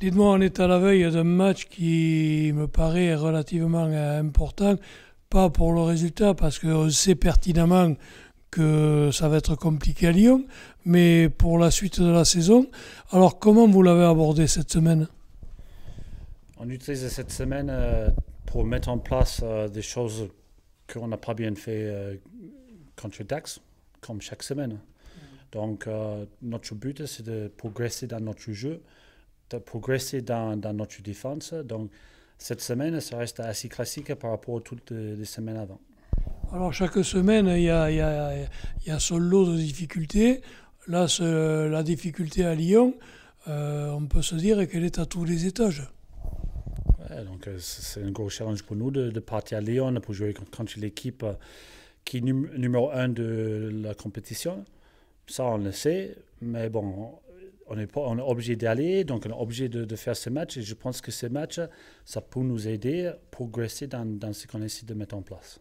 Dites-moi, on est à la veille d'un match qui me paraît relativement important, pas pour le résultat, parce qu'on sait pertinemment que ça va être compliqué à Lyon, mais pour la suite de la saison. Alors, comment vous l'avez abordé cette semaine? On utilise cette semaine pour mettre en place des choses qu'on n'a pas bien fait contre Dax, comme chaque semaine. Donc, notre but, c'est de progresser dans notre jeu, de progresser dans notre défense. Donc, cette semaine, ça reste assez classique par rapport à toutes les semaines avant. Alors, chaque semaine, il y a son lot de difficultés. Là, la difficulté à Lyon, on peut se dire qu'elle est à tous les étages. Ouais, donc, c'est un gros challenge pour nous de partir à Lyon pour jouer contre l'équipe qui est numéro un de la compétition. Ça, on le sait, mais bon, on est obligé d'aller, donc on est obligé de faire ce match. Et je pense que ce match, ça peut nous aider à progresser dans ce qu'on essaie de mettre en place.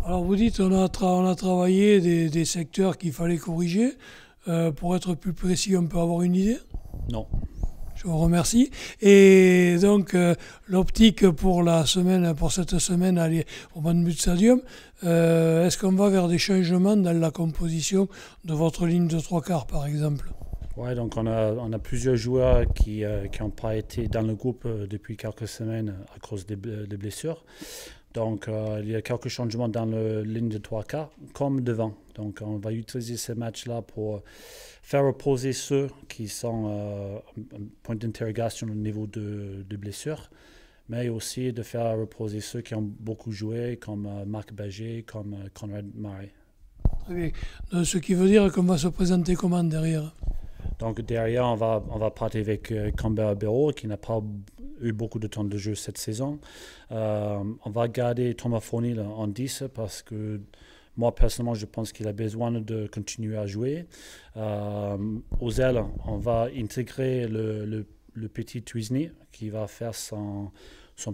Alors, vous dites on a travaillé des secteurs qu'il fallait corriger. Pour être plus précis, on peut avoir une idée? Non. Je vous remercie. Et donc, l'optique pour la semaine, pour cette semaine au Banbut Stadium, est-ce qu'on va vers des changements dans la composition de votre ligne de trois quarts, par exemple? Ouais, donc on a plusieurs joueurs qui n'ont pas été dans le groupe depuis quelques semaines à cause des blessures. Donc, il y a quelques changements dans la ligne de trois quarts, comme devant. Donc, on va utiliser ces matchs-là pour faire reposer ceux qui sont un point d'interrogation au niveau de blessures, mais aussi de faire reposer ceux qui ont beaucoup joué, comme Marc Bagé, comme Conrad Murray. Très bien. Ce qui veut dire qu'on va se présenter comment derrière? Donc derrière, on va partir avec Cambert Béraud, qui n'a pas eu beaucoup de temps de jeu cette saison. On va garder Thomas Fournier en 10 parce que moi, personnellement, je pense qu'il a besoin de continuer à jouer. Aux ailes, on va intégrer le petit Tuisny qui va faire son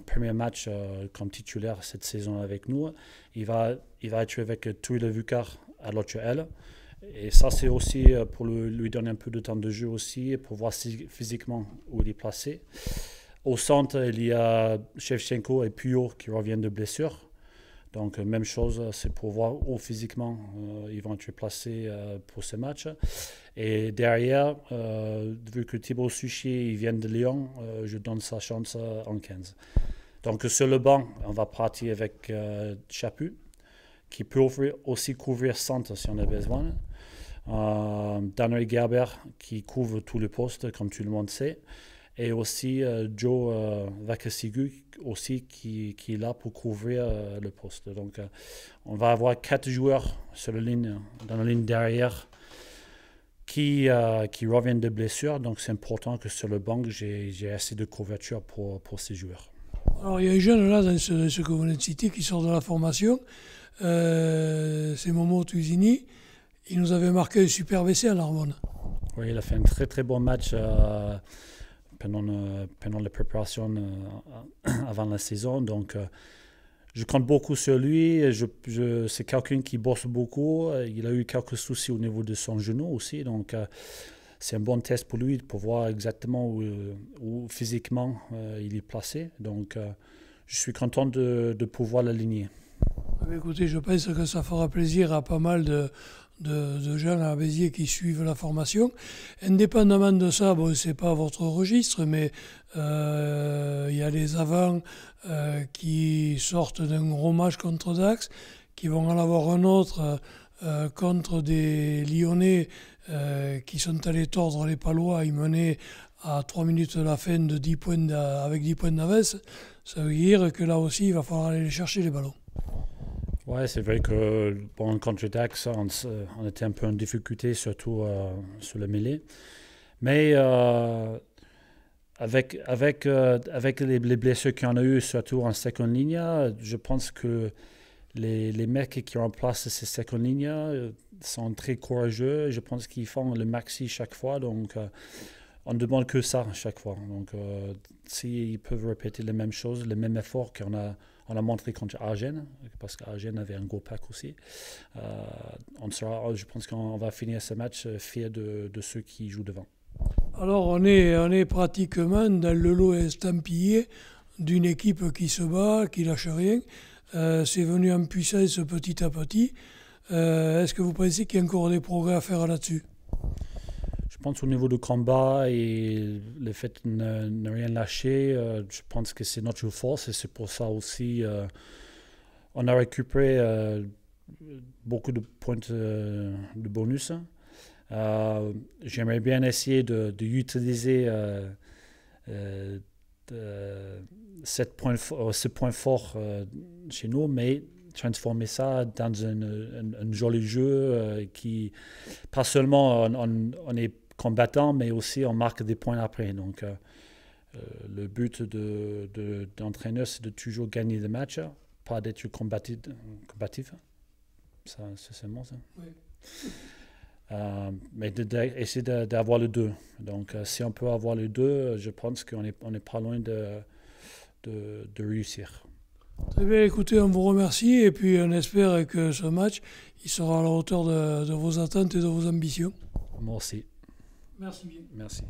premier match comme titulaire cette saison avec nous. Il va être avec Tui Levucar à l'autre aile. Et ça, c'est aussi pour lui donner un peu de temps de jeu aussi, pour voir physiquement où il est placé. Au centre, il y a Shevchenko et Puyol qui reviennent de blessure. Donc, même chose, c'est pour voir où physiquement ils vont être placés pour ce match. Et derrière, vu que Thibaut Suchet vient de Lyon, je donne sa chance en 15. Donc, sur le banc, on va partir avec Chaput, qui peut aussi couvrir centre si on a besoin. Danny Gerber qui couvre tous les postes comme tout le monde sait, et aussi Joe Vakasigu aussi qui est là pour couvrir le poste. Donc on va avoir 4 joueurs sur dans la ligne derrière qui reviennent de blessures, donc c'est important que sur le banc j'ai assez de couverture pour ces joueurs. Alors, il y a un jeune là, dans ce que vous venez de citer, qui sort de la formation. C'est Momo Tuisini. Il nous avait marqué un super essai à l'Armonne. Oui, il a fait un très très bon match pendant la préparation avant la saison. Donc, je compte beaucoup sur lui. C'est quelqu'un qui bosse beaucoup. Il a eu quelques soucis au niveau de son genou aussi. Donc, c'est un bon test pour lui pour voir exactement où physiquement il est placé. Donc, je suis content de pouvoir l'aligner. Écoutez, je pense que ça fera plaisir à pas mal de gens à Béziers qui suivent la formation. Indépendamment de ça, bon, c'est pas votre registre, mais il y a les avants qui sortent d'un gros match contre Dax, qui vont en avoir un autre contre des Lyonnais qui sont allés tordre les Palois. Ils menaient à 3 minutes de la fin de 10 points avec 10 points d'avance. Ça veut dire que là aussi, il va falloir aller chercher les ballons. Ouais, c'est vrai que contre Dax, on était un peu en difficulté, surtout sur le mêlée. Mais avec les blessures qu'on a eues, surtout en seconde ligne, je pense que les mecs qui remplacent ces secondes lignes sont très courageux. Je pense qu'ils font le maxi chaque fois. Donc, on ne demande que ça chaque fois. Donc, s'ils peuvent répéter les mêmes choses, les mêmes efforts on a montré contre Agen, parce qu'Agen avait un gros pack aussi. Je pense qu'on va finir ce match fier de ceux qui jouent devant. Alors on est pratiquement dans le lot estampillé d'une équipe qui se bat, qui lâche rien. C'est venu en puissance petit à petit. Est-ce que vous pensez qu'il y a encore des progrès à faire là-dessus? Je pense au niveau du combat et le fait de ne rien lâcher, je pense que c'est notre force et c'est pour ça aussi on a récupéré beaucoup de points de bonus. J'aimerais bien essayer d'utiliser ce point fort chez nous, mais transformer ça dans un joli jeu qui, pas seulement on est combattant, mais aussi on marque des points après. Donc, le but d'entraîneur, c'est de toujours gagner des matchs, pas d'être combatif. Ça, c'est bon, ça. Oui. Mais essayer d'avoir les deux. Donc, si on peut avoir les deux, je pense qu'on n'est pas loin de réussir. Très bien, écoutez, on vous remercie et puis on espère que ce match il sera à la hauteur de vos attentes et de vos ambitions. Moi aussi. Merci bien. Merci.